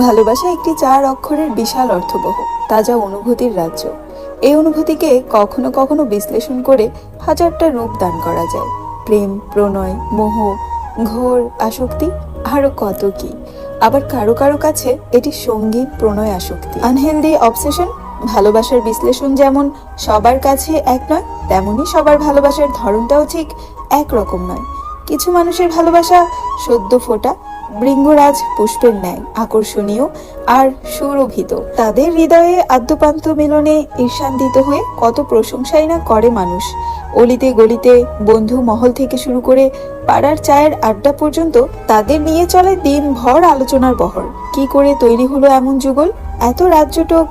ভালোবাসা একটি 4 অক্ষরের বিশাল অর্থবহ তাজা অনুভূতির রাজ্য। এই অনুভূতিকে কখনো কখনো বিশ্লেষণ করে হাজারটা রূপ দান করা যায়। প্রেম, প্রণয়, মোহ, ঘোর আসক্তি, আরো কত কি। আবার কারো কারো কাছে এটি সঙ্গীত, প্রণয় আসক্তি, আনহেলদি অবসেশন। ভালোবাসার বিশ্লেষণ যেমন সবার কাছে এক নয়, তেমনি সবার ভালোবাসার ধরনটাও ঠিক একরকম নয়। কিছু মানুষের ভালোবাসা সদ্য ফোটা বৃঙ্গরাজ পুষ্পের ন্যায় আকর্ষণীয় আর সুরভিত। তাদের হৃদয়ে আদ্যপান্ত মিলনে ঈর্ষান্বিত হয়ে কত প্রশংসাই না করে মানুষ। অলিতে গলিতে, বন্ধু মহল থেকে শুরু করে পাড়ার চায়ের আড্ডা পর্যন্ত তাদের নিয়ে চলে দিনভর আলোচনার বহর। কি করে তৈরি হলো এমন যুগল? এত রাজ্যটক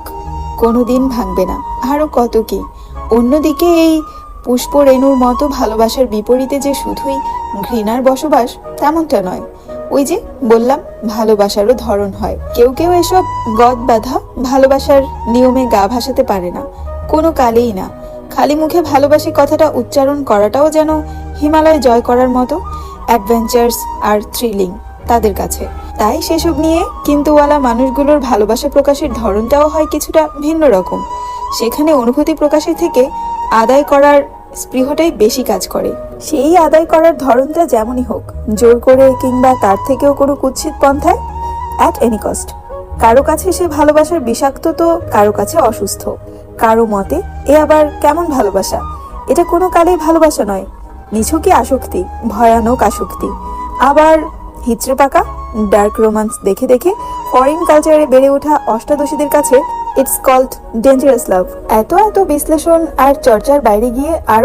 কোনোদিন ভাঙবে না, আরো কত কি। অন্যদিকে এই পুষ্পরেণুর মতো ভালোবাসার বিপরীতে যে শুধুই ঘৃণার বসবাস, তেমনটা নয়। ওই যে বললাম, ভালোবাসারও ধরন হয়। কেউ কেউ এসব গদ বাঁধা ভালোবাসার নিয়মে গা ভাসাতে পারে না, কোনো কালেই না। খালি মুখে ভালোবাসি কথাটা উচ্চারণ করাটাও যেন হিমালয় জয় করার মতো অ্যাডভেঞ্চার্স আর থ্রিলিং তাদের কাছে। তাই সেসব নিয়ে কিন্তুওয়ালা মানুষগুলোর ভালোবাসা প্রকাশের ধরনটাও হয় কিছুটা ভিন্ন রকম। সেখানে অনুভূতি প্রকাশের থেকে আদায় করার স্পৃহটাই বেশি কাজ করে। সেই আদায় করার ধরনটা যেমনই হোক, জোর করে কিংবা তার থেকেও কোনো কুৎসিত পন্থায়, অ্যাট এনি কস্ট। কারো কাছে সে ভালোবাসার বিষাক্ত, তো কারো কাছে অসুস্থ। কারো মতে এ আবার কেমন ভালোবাসা? এটা কোনো কালেই ভালোবাসা নয়, নিছকই আসক্তি, ভয়ানক আসক্তি। আবার হিচড়ে পাকা ডার্ক রোমান্স দেখে দেখে ফরেন কালচারে বেড়ে ওঠা অষ্টাদশীদের কাছে ইটস কল্ড ডেঞ্জারাস লাভ। এত বিশ্লেষণ আর চর্চার বাইরে গিয়ে আরো